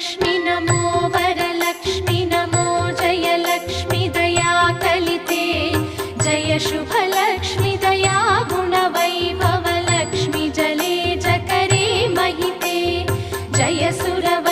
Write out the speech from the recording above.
लक्ष्मी नमो वरलक्ष्मी नमो जयलक्ष्मी दया कलिते जय शुभलक्ष्मी दया गुणवैभवलक्ष्मी जले जकरे महिते जय सुरव